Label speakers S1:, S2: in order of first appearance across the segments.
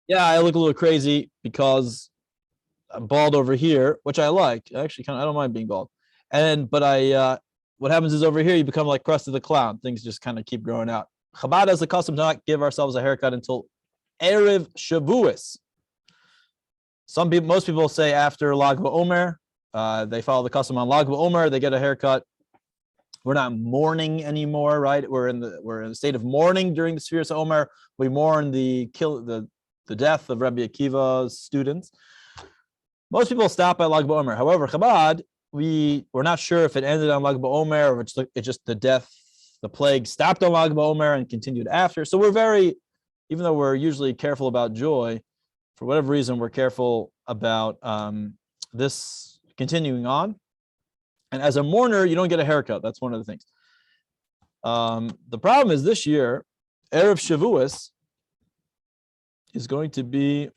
S1: Yeah, I look a little crazy because I'm bald over here, which I like. I actually kind of I don't mind being bald. But what happens is over here you become like Krusty the Clown. Things just kind of keep growing out. Chabad has the custom to not give ourselves a haircut until Erev Shavuos. Most people say after Lag BaOmer. They follow the custom on Lag BaOmer. They get a haircut. We're not mourning anymore, right? We're in the state of mourning during the Sfiras Omer. We mourn the death of Rabbi Akiva's students. Most people stop at Lag BaOmer. However, Chabad, we're not sure if it ended on Lag BaOmer or it's just the death, the plague stopped on Lag BaOmer and continued after. So even though we're usually careful about joy, for whatever reason, we're careful about this continuing on. And as a mourner, you don't get a haircut. That's one of the things. The problem is this year, Erev Shavuos is going to be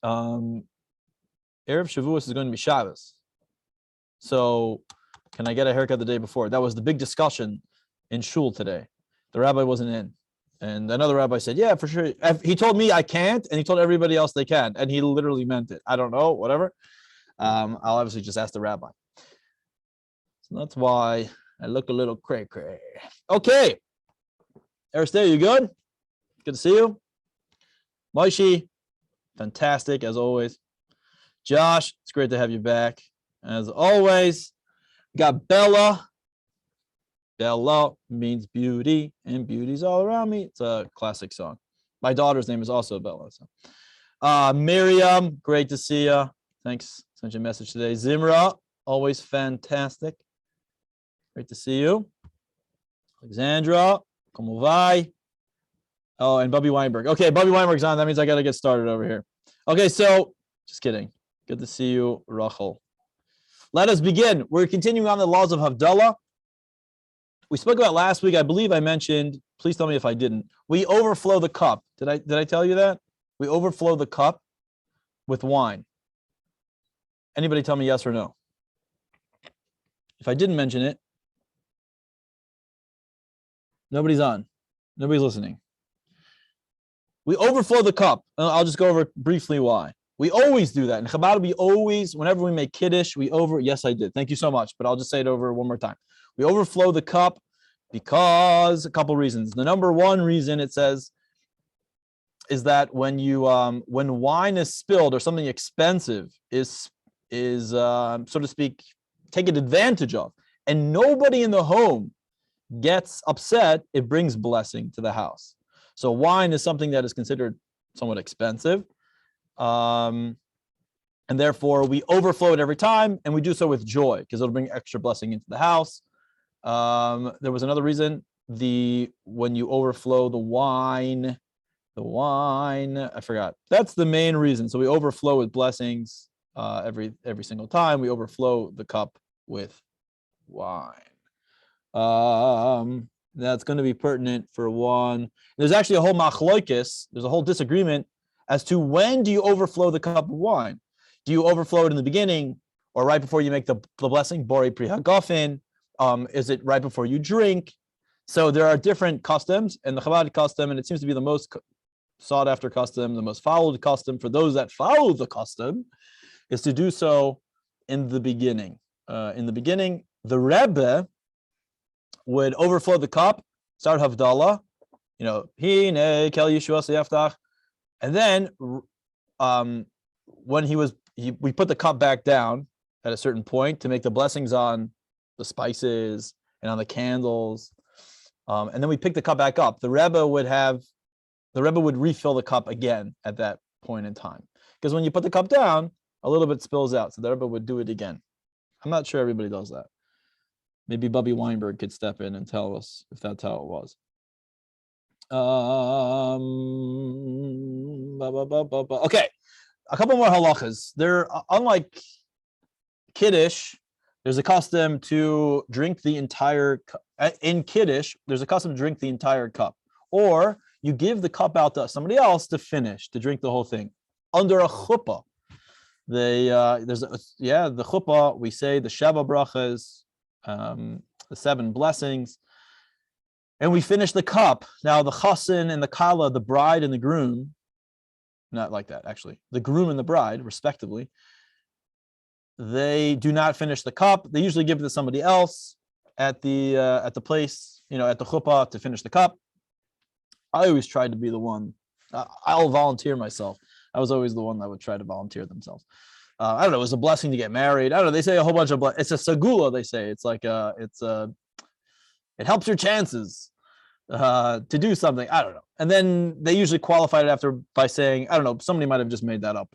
S1: Erev Shavuos is going to be Shabbos. So can I get a haircut the day before? That was the big discussion in shul today. The rabbi wasn't in. And another rabbi said, yeah, for sure. He told me I can't, and he told everybody else they can. And he literally meant it. I don't know, whatever. I'll obviously just ask the rabbi. So that's why I look a little cray-cray. Okay. Aristide, you good? Good to see you. Moishi, fantastic as always. Josh, it's great to have you back. As always, we got Bella. Bella means beauty, and beauty's all around me. It's a classic song. My daughter's name is also Bella. So. Miriam, great to see you. Thanks. Sent you a message today. Zimra, always fantastic. Great to see you. Alexandra, como vai? Oh, and Bubby Weinberg. Okay, Bubby Weinberg's on. That means I got to get started over here. Okay, so just kidding. Good to see you, Rachel. Let us begin. We're continuing on the laws of Havadallah. We spoke about last week. I believe I mentioned, please tell me if I didn't. We overflow the cup. Did I tell you that? We overflow the cup with wine. Anybody tell me yes or no? If I didn't mention it, nobody's on. Nobody's listening. We overflow the cup. I'll just go over briefly why. We always do that. In Chabad, we always, whenever we make Kiddush, yes, I did. Thank you so much. But I'll just say it over one more time. We overflow the cup because a couple reasons. The number one reason it says is that when wine is spilled or something expensive is so to speak, taken advantage of, and nobody in the home gets upset, it brings blessing to the house. So wine is something that is considered somewhat expensive. And therefore we overflow it every time, and we do so with joy because it'll bring extra blessing into the house. There was another reason, when you overflow the wine, I forgot. That's the main reason. So we overflow with blessings every single time. We overflow the cup with wine. That's going to be pertinent for one. There's actually a whole machloikis. There's a whole disagreement as to when do you overflow the cup of wine. Do you overflow it in the beginning or right before you make the blessing? Bori pri hagafin. Is it right before you drink? So there are different customs, and the Chabad custom, and it seems to be the most sought after custom, the most followed custom for those that follow the custom, is to do so in the beginning. The Rebbe would overflow the cup, start Havadallah, Hine kel Yeshua seyaftach, and then when we put the cup back down at a certain point to make the blessings on the spices and on the candles, and then we pick the cup back up. The Rebbe would refill the cup again at that point in time, because when you put the cup down, a little bit spills out. So the Rebbe would do it again. I'm not sure everybody does that. Maybe Bubby Weinberg could step in and tell us if that's how it was. Okay, a couple more halachas. Unlike Kiddush, there's a custom to drink the entire cup. In Kiddush, there's a custom to drink the entire cup. Or you give the cup out to somebody else to drink the whole thing. Under a chuppah, the chuppah, we say the Sheva brachas, the 7 blessings, and we finish the cup. Now the chassan and the kala, the bride and the groom, not like that actually, the groom and the bride, respectively, they do not finish the cup. They usually give it to somebody else at the place, at the chuppah to finish the cup. I always tried to be the one. I'll volunteer myself. I was always the one that would try to volunteer themselves. I don't know. It was a blessing to get married. I don't know. They say a whole bunch of. It's a segula. They say it's like it helps your chances to do something. I don't know. And then they usually qualified it after by saying, I don't know. Somebody might have just made that up,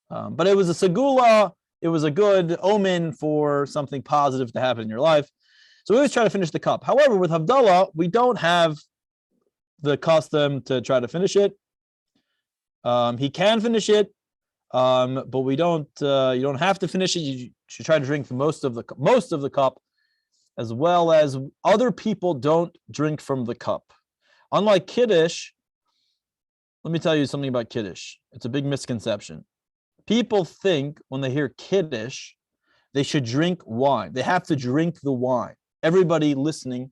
S1: but it was a segula. It was a good omen for something positive to happen in your life. So we always try to finish the cup. However, with Havdalah, we don't have the custom to try to finish it. He can finish it, but we don't. You don't have to finish it. You should try to drink most of the cup, as well as other people don't drink from the cup. Unlike Kiddush, let me tell you something about Kiddush. It's a big misconception. People think when they hear Kiddush, they should drink wine. They have to drink the wine. Everybody listening,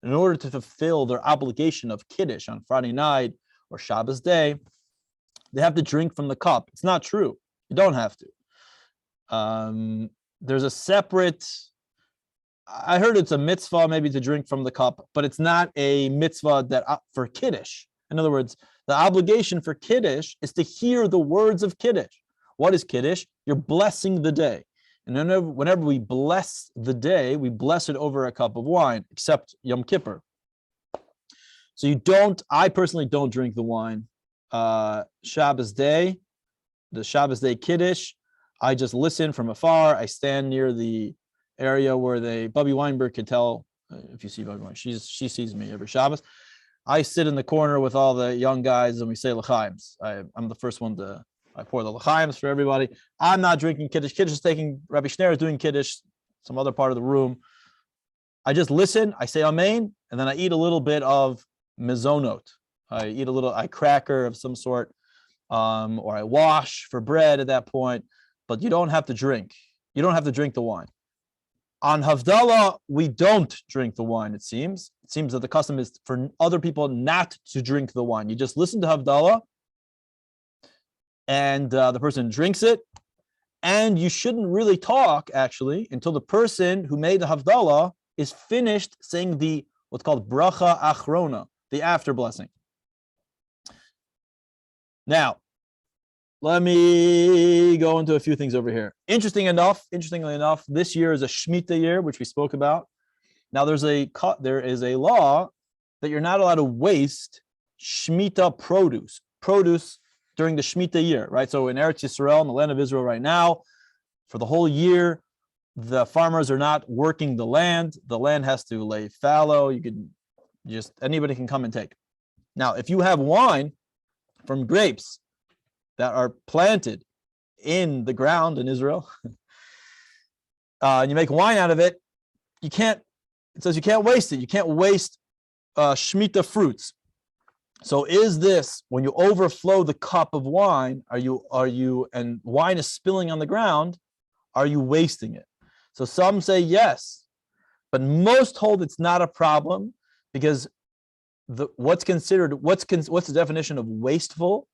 S1: in order to fulfill their obligation of Kiddush on Friday night or Shabbos day, they have to drink from the cup. It's not true. You don't have to. There's a separate, I heard it's a mitzvah maybe to drink from the cup, but it's not a mitzvah that for Kiddush. In other words, the obligation for Kiddush is to hear the words of Kiddush. What is Kiddush? You're blessing the day. And whenever we bless the day, we bless it over a cup of wine, except Yom Kippur. So I personally don't drink the wine. Shabbos day, the Shabbos day Kiddush, I just listen from afar. I stand near the area where Bubby Weinberg can tell, if you see Bubby Weinberg, she sees me every Shabbos. I sit in the corner with all the young guys and we say l'chaims. I'm the first one I pour the l'chaims for everybody. I'm not drinking Kiddush. Kiddush is taking, Rabbi Schneur is doing Kiddush, some other part of the room. I just listen, I say amen, and then I eat a little bit of mezonot. I eat a cracker of some sort, or I wash for bread at that point, but you don't have to drink. You don't have to drink the wine. On Havdalah, we don't drink the wine, it seems. It seems that the custom is for other people not to drink the wine. You just listen to Havdalah, and the person drinks it, and you shouldn't really talk, actually, until the person who made the Havdalah is finished saying what's called bracha achrona, the after blessing. Now, let me go into a few things over here. Interestingly enough, this year is a Shemitah year, which we spoke about. Now, there is a law that you're not allowed to waste Shemitah produce during the Shemitah year, right? So in Eretz Yisrael, in the land of Israel right now, for the whole year, the farmers are not working the land. The land has to lay fallow. Anybody can come and take. Now, if you have wine from grapes that are planted in the ground in Israel, and you make wine out of it, it says you can't waste it. You can't waste Shemitah fruits. So is this, when you overflow the cup of wine, and wine is spilling on the ground, are you wasting it? So some say yes, but most hold it's not a problem, because what's the definition of wasteful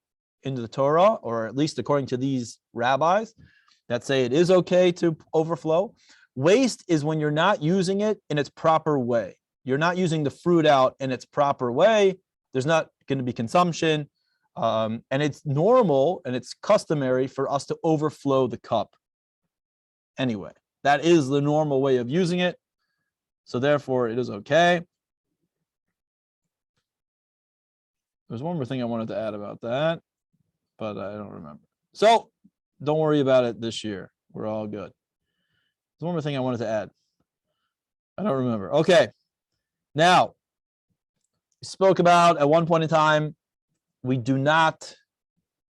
S1: in the Torah, or at least according to these rabbis that say it is okay to overflow. Waste is when you're not using it in its proper way. You're not using the fruit out in its proper way. There's not going to be consumption. And it's normal and it's customary for us to overflow the cup. Anyway, that is the normal way of using it. So therefore, it is okay. There's one more thing I wanted to add about that, but I don't remember. So don't worry about it this year. We're all good. There's one more thing I wanted to add. I don't remember. Okay. Now, we spoke about at one point in time, we do not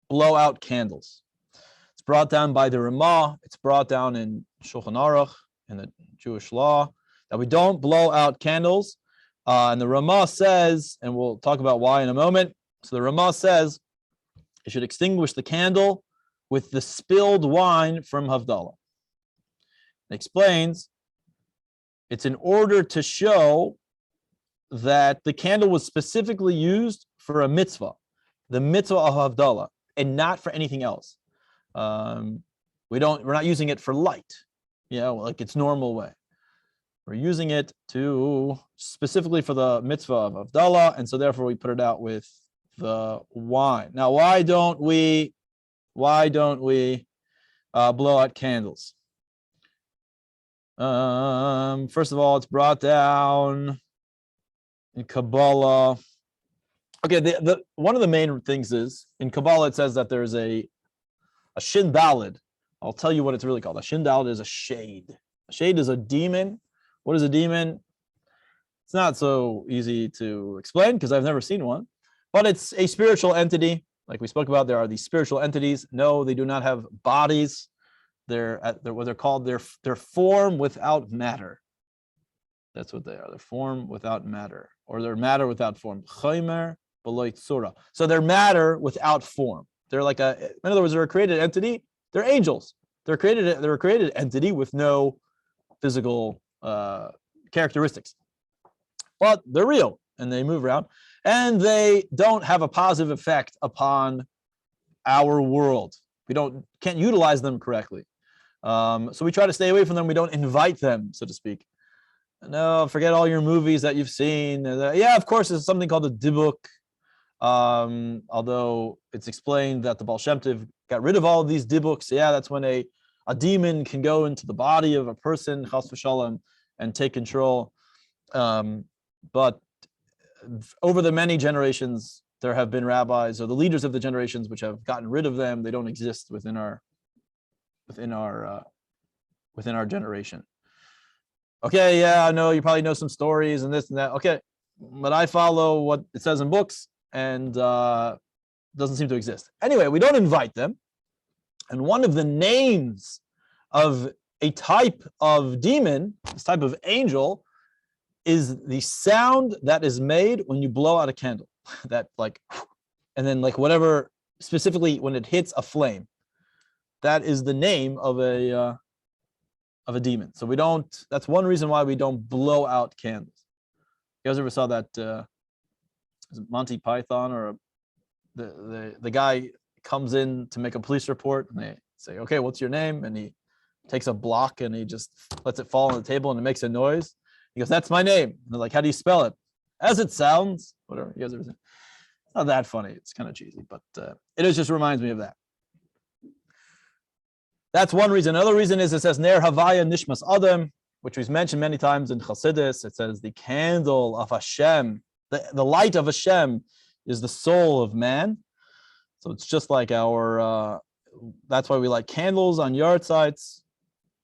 S1: blow out candles. It's brought down by the Ramah. It's brought down in Shulchan Aruch, in the Jewish law, that we don't blow out candles. And the Ramah says, and we'll talk about why in a moment. So the Ramah says you should extinguish the candle with the spilled wine from Havdalah. It explains it's in order to show that the candle was specifically used for a mitzvah, the mitzvah of Havdalah. and not for anything else. We're not using it for light, like its normal way. We're using it to specifically for the mitzvah of Havadallah, and so therefore we put it out with the wine. Now, why don't we blow out candles? First of all, it's brought down in Kabbalah. Okay, the one of the main things is in Kabbalah it says that there's a shin dalid. I'll tell you what it's really called. A shin dalid is a shade. A shade is a demon. What is a demon? It's not so easy to explain because I've never seen one, but it's a spiritual entity. Like we spoke about, there are these spiritual entities. No, they do not have bodies. They're what they're called. They're form without matter. That's what they are. They're form without matter, or they're matter without form. Chaymer b'lo tzura. So they're matter without form. They're like in other words, they're a created entity. They're angels. They're a created entity with no physical characteristics, but they're real and they move around, and they don't have a positive effect upon our world. We can't utilize them correctly. So we try to stay away from them. We don't invite them, so to speak. No, forget all your movies that you've seen. Yeah, of course, there's something called a dibuk. Although it's explained that the Baal Shem Tov got rid of all of these dibuks. Yeah, that's when a demon can go into the body of a person, chas v'shalom, and take control. But over the many generations, there have been rabbis or the leaders of the generations which have gotten rid of them. They don't exist within our generation. Okay, yeah, I know you probably know some stories and this and that. Okay, but I follow what it says in books, and doesn't seem to exist. Anyway, we don't invite them. And one of the names of a type of demon, this type of angel, is the sound that is made when you blow out a candle. That and then whatever, specifically when it hits a flame. That is the name of a demon. So we don't. That's one reason why we don't blow out candles. You guys ever saw that? Is it Monty Python, or the guy comes in to make a police report, and they say, "Okay, what's your name?" And he takes a block and he just lets it fall on the table and it makes a noise. He goes, "That's my name." And they're like, "How do you spell it?" "As it sounds." Whatever. You guys ever seen? It's not that funny. It's kind of cheesy, but it just reminds me of that. That's one reason. Another reason is it says Ner Havaya Nishmas Adam, which we've mentioned many times in Chassidus. It says the candle of Hashem, the light of Hashem is the soul of man. So it's just like that's why we light candles on yard sites,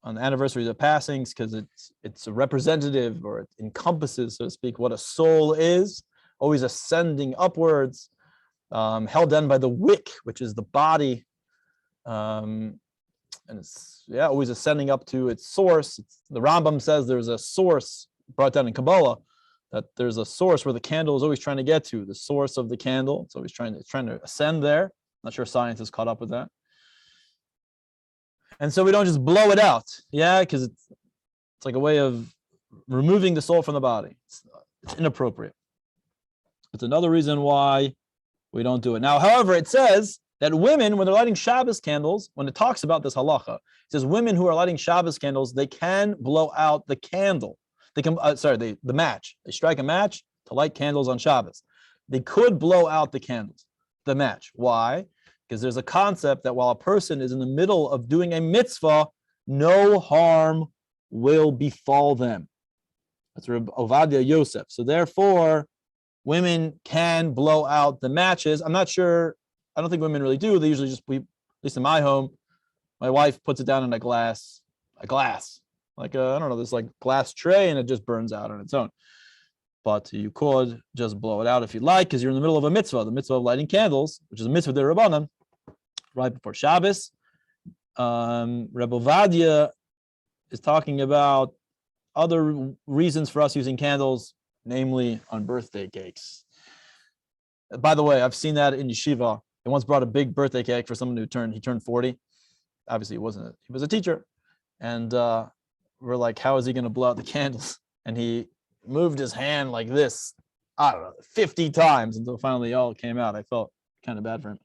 S1: on the anniversaries of passings, because it's a representative, or it encompasses, so to speak, what a soul is, always ascending upwards, held down by the wick, which is the body. And it's always ascending up to its source. The Rambam says there's a source brought down in Kabbalah, that there's a source where the candle is always trying to get to, the source of the candle. It's always trying to ascend there. Not sure science is caught up with that. And so we don't just blow it out, because it's like a way of removing the soul from the body. It's inappropriate. It's another reason why we don't do it. Now, however, it says that women, when they're lighting Shabbos candles, when it talks about this halacha, it says women who are lighting Shabbos candles, they can blow out the candle. They can, the match. They strike a match to light candles on Shabbos. They could blow out the match. Why? Because there's a concept that while a person is in the middle of doing a mitzvah, no harm will befall them. That's Reb Ovadia Yosef. So therefore, women can blow out the matches. I'm not sure. I don't think women really do. They usually at least in my home, my wife puts it down in a glass, I don't know, this glass tray, and it just burns out on its own. But you could just blow it out if you like, because you're in the middle of a mitzvah, the mitzvah of lighting candles, which is a mitzvah d'Rabbanan, right before Shabbos. Reb Ovadia is talking about other reasons for us using candles, namely on birthday cakes. By the way, I've seen that in yeshiva. They once brought a big birthday cake for someone who turned 40. Obviously, he was a teacher. And we're like, how is he going to blow out the candles? And he moved his hand like this, I don't know, 50 times until finally all came out. I felt kind of bad for him.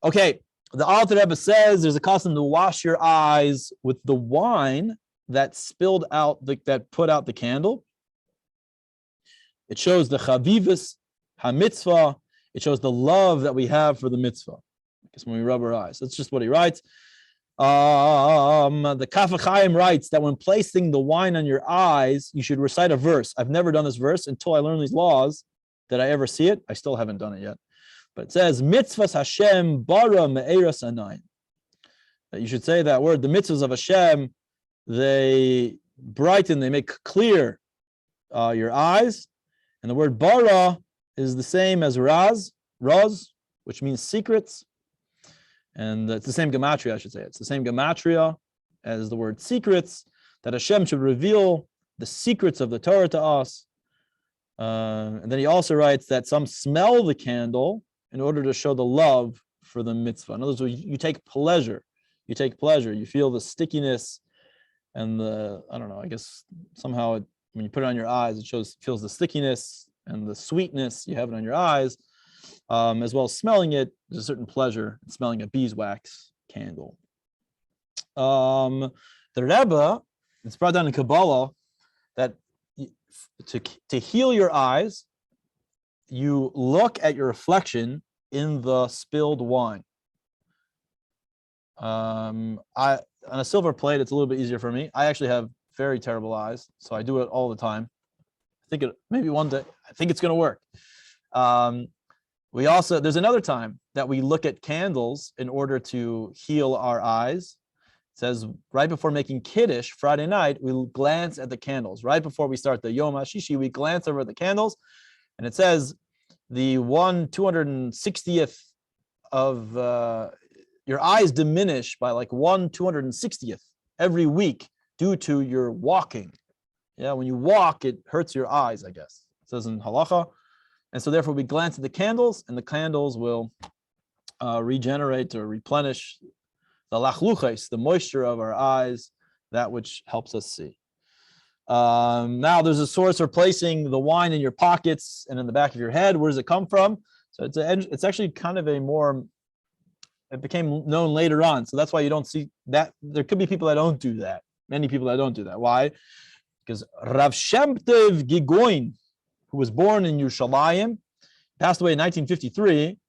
S1: Okay, the Alter Rebbe says there's a custom to wash your eyes with the wine that spilled out, that put out the candle. It shows the chavivus hamitzvah. It shows the love that we have for the mitzvah. Because when we rub our eyes, that's just what he writes. The Kaf HaChaim writes that when placing the wine on your eyes, you should recite a verse. I've never done this verse until I learned these laws. Did I ever see it? I still haven't done it yet. But it says, mitzvahs Hashem bara me'eras anayim. That you should say that word. The mitzvahs of Hashem, they brighten, they make clear your eyes. And the word bara is the same as raz, which means secrets. And it's the same gematria, I should say. It's the same gematria as the word secrets, that Hashem should reveal the secrets of the Torah to us. And then he also writes that some smell the candle in order to show the love for the mitzvah. In other words, you take pleasure. You take pleasure. You feel the stickiness and the, I don't know, I guess somehow when you put it on your eyes, it feels the stickiness and the sweetness you have it on your eyes. As well as smelling it, there's a certain pleasure in smelling a beeswax candle. The Rebbe, it's brought down in Kabbalah that to heal your eyes, you look at your reflection in the spilled wine. On a silver plate, it's a little bit easier for me. I actually have very terrible eyes, so I do it all the time. I think maybe one day, I think it's going to work. There's another time that we look at candles in order to heal our eyes. It says right before making Kiddush, Friday night, we glance at the candles. Right before we start the Yom HaShishi, we glance over the candles. And it says the 260th of your eyes diminish by like 260th every week due to your walking. Yeah, when you walk, it hurts your eyes, I guess. It says in Halacha. And so therefore we glance at the candles, and the candles will regenerate or replenish the lachluches, the moisture of our eyes, that which helps us see. Now there's a source for placing the wine in your pockets and in the back of your head. Where does it come from? So it's actually kind of it became known later on. So that's why you don't see that. There could be people that don't do that. Many people that don't do that. Why? Because Rav Shem Tov Gigoin, who was born in Yerushalayim, passed away in 1953.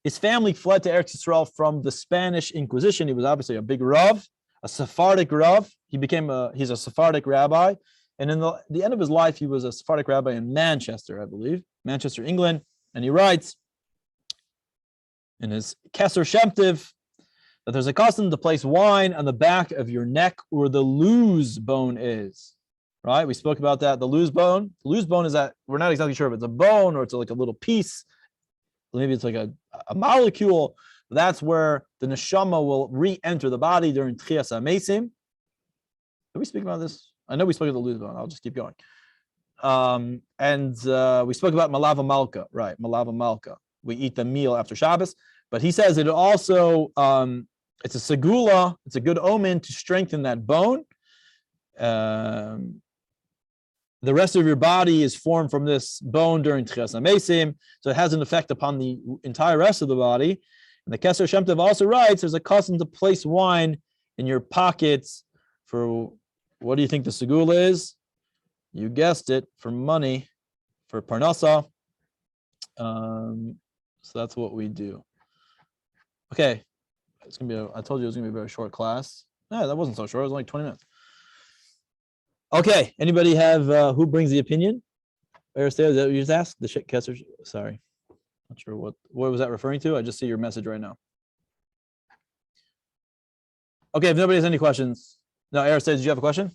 S1: His family fled to Eretz Yisrael from the Spanish Inquisition. He was obviously a big Rav, a Sephardic Rav. He's a Sephardic rabbi. And in the end of his life, he was a Sephardic rabbi in Manchester, I believe, Manchester, England. And he writes in his Keser Shem Tov that there's a custom to place wine on the back of your neck where the luz bone is. Right? We spoke about that. The luz bone. The luz bone is that we're not exactly sure if it's a bone or it's like a little piece. Maybe it's like a molecule. That's where the neshama will re-enter the body during Tchias HaMesim. Did we speak about this? I know we spoke about the luz bone. I'll just keep going. We spoke about malava malka. Right, malava malka. We eat the meal after Shabbos. But he says it also, it's a segula. It's a good omen to strengthen that bone. The rest of your body is formed from this bone during Tchias HaMesim, so it has an effect upon the entire rest of the body. And the Keser Shem Tov also writes, there's a custom to place wine in your pockets for, what do you think the segula is? You guessed it, for money, for parnasa. So that's what we do. Okay, it's gonna be. I told you it was gonna be a very short class. No, that wasn't so short. It was only 20 minutes. Okay, anybody have who brings the opinion? Is that what you just asked? The shit Kesser. Sorry, not sure what was that referring to. I just see your message right now. Okay, if nobody has any questions, no. Eric says, did you have a question?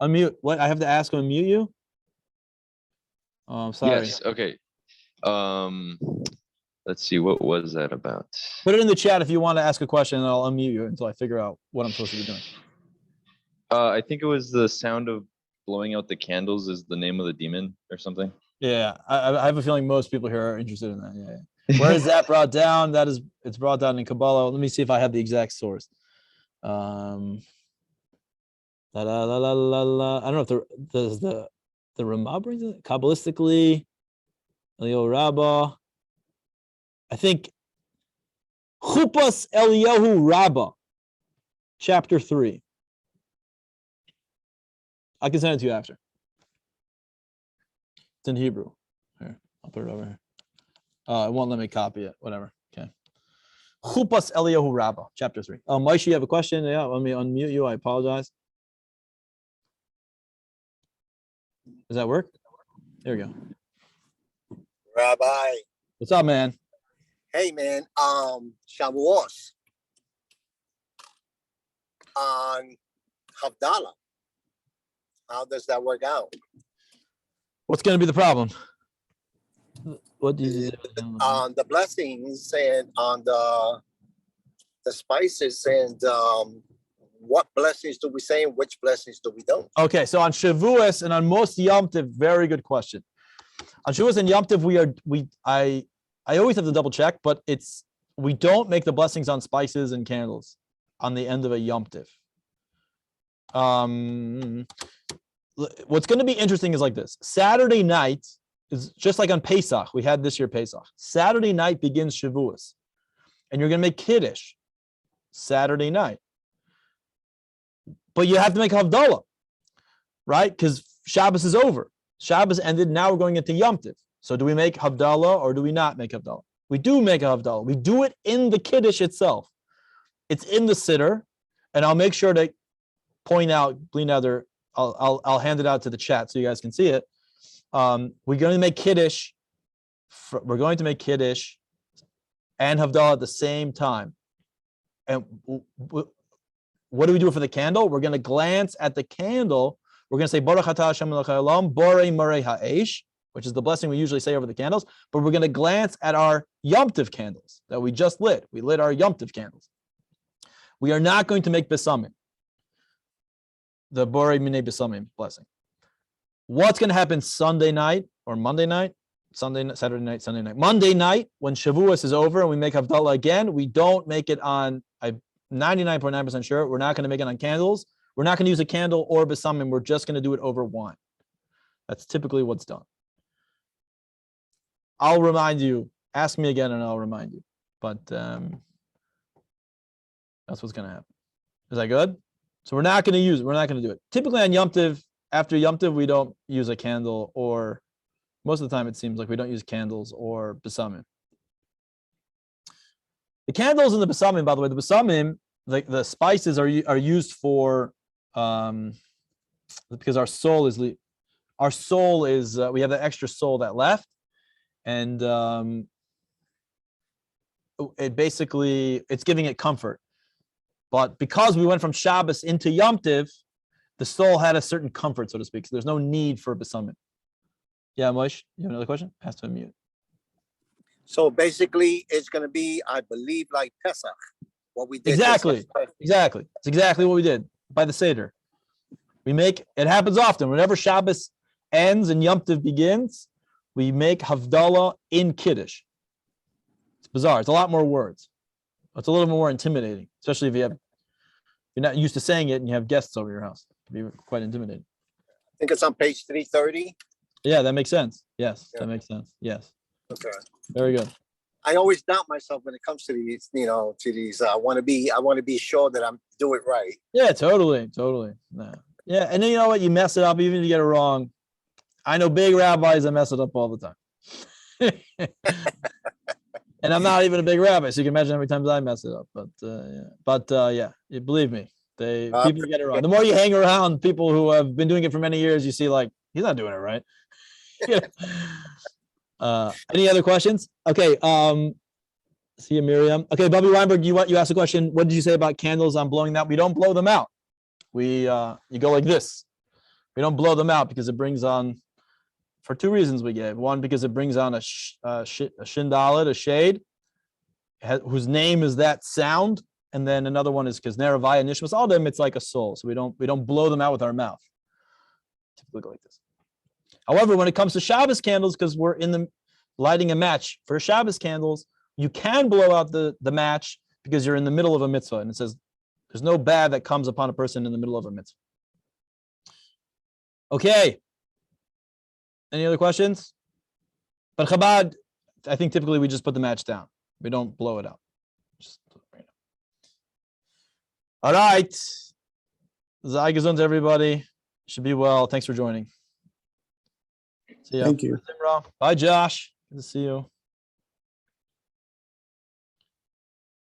S1: Unmute. What? I have to ask him to unmute you. Oh, I'm sorry.
S2: Yes. Okay. Let's see. What was that about?
S1: Put it in the chat if you want to ask a question, and I'll unmute you until I figure out what I'm supposed to be doing.
S2: I think it was the sound of blowing out the candles is the name of the demon or something.
S1: Yeah, I have a feeling most people here are interested in that. Yeah. Where is that brought down? It's brought down in Kabbalah. Let me see if I have the exact source. I don't know if the Ramah brings it kabbalistically. Elio Rabbah. I think Chupas Eliyahu Rabbah, chapter 3. I can send it to you after. It's in Hebrew. Here, I'll put it over here. It won't let me copy it. Whatever. Okay. Chupas Eliyahu Rabbah, chapter 3. Moshe, you have a question? Yeah, let me unmute you. I apologize. Does that work? There we go.
S3: Rabbi,
S1: What's up, man?
S3: hey man, Shavuos on Havdallah. How does that work out?
S1: What's going to be the problem? What do you
S3: On the blessings and on the spices and what blessings do we say and which blessings do we don't?
S1: Okay, so on Shavuos and on most Yom Tov, very good question. On Shavuos and Yom Tov, I always have to double check, but we don't make the blessings on spices and candles on the end of a Yom Tov. What's going to be interesting is like this. Saturday night is just like on Pesach. We had this year Pesach. Saturday night begins Shavuos, and you're going to make Kiddush Saturday night. But you have to make Havdalah, right? Because Shabbos is over. Shabbos ended. Now we're going into Yom Tov. So do we make Havdalah or do we not make Havdalah? We do make a Havdalah. We do it in the Kiddush itself. It's in the Siddur, and I'll make sure to point out, I'll hand it out to the chat so you guys can see it. We're going to make Kiddush. We're going to make Kiddush and Havdalah at the same time. And what do we do for the candle? We're going to glance at the candle. We're going to say Baruch Atah Hashem Elokai Haolam Borei Marei Ha'esh, which is the blessing we usually say over the candles. But we're going to glance at our Yom Tov candles that we just lit. We lit our Yom Tov candles. We are not going to make Besamim, the Borei Minei Besamim blessing. What's going to happen Sunday night or Monday night? Saturday night, Sunday night. Monday night, when Shavuos is over and we make Havdalah again, we don't make it on, I'm 99.9% sure, we're not going to make it on candles. We're not going to use a candle or besamim. We're just going to do it over wine. That's typically what's done. I'll remind you. Ask me again and I'll remind you. But that's what's going to happen. Is that good? So we're not going to use it. We're not going to do it. Typically on Yom Tov, after Yom Tov, we don't use a candle, or most of the time it seems like we don't use candles or besamim. The candles and the besamim, by the way, the besamim, the spices are used for because our soul is we have that extra soul that left, and it's giving it comfort. But because we went from Shabbos into Yom Tov, the soul had a certain comfort, so to speak. So there's no need for besamim. Yeah, Moshe, you have another question? Pass to unmute.
S3: So basically, it's going to be, I believe, like Pesach. What we did.
S1: Exactly. It's exactly what we did by the Seder. It happens often. Whenever Shabbos ends and Yom Tov begins, we make Havdalah in Kiddush. It's bizarre. It's a lot more words. It's a little more intimidating, especially if you're not used to saying it and you have guests over your house. It can be quite intimidating.
S3: I think it's on page 330.
S1: Yeah, that makes sense. Yes, yeah. That makes sense. Yes. Okay. Very good.
S3: I always doubt myself when it comes to these, I want to be sure that I'm doing it right.
S1: Yeah, totally. No. Yeah, and then you know what? You mess it up, even if you get it wrong. I know big rabbis that mess it up all the time. And I'm not even a big rabbi, so you can imagine how many times I mess it up. But you believe me, people get it wrong. The more you hang around people who have been doing it for many years, you see like he's not doing it right. Any other questions? Okay. See you, Miriam. Okay, Bobby Weinberg, you asked a question. What did you say about candles on blowing them out? We don't blow them out. You go like this. We don't blow them out because it brings on, for two reasons we gave. One, because it brings on a shindalet, a shade, whose name is that sound. And then another one is because Neravaya, Nishmas, all of them, it's like a soul. So we don't blow them out with our mouth. Typically go like this. However, when it comes to Shabbos candles, because we're in the lighting a match for Shabbos candles, you can blow out the match because you're in the middle of a mitzvah. And it says there's no bad that comes upon a person in the middle of a mitzvah. Okay. Any other questions? But Chabad, I think typically we just put the match down. We don't blow it out. Just All right. Sei gesund, everybody. Should be well. Thanks for joining. See ya.
S4: Thank you.
S1: Bye, Josh. Good to see you.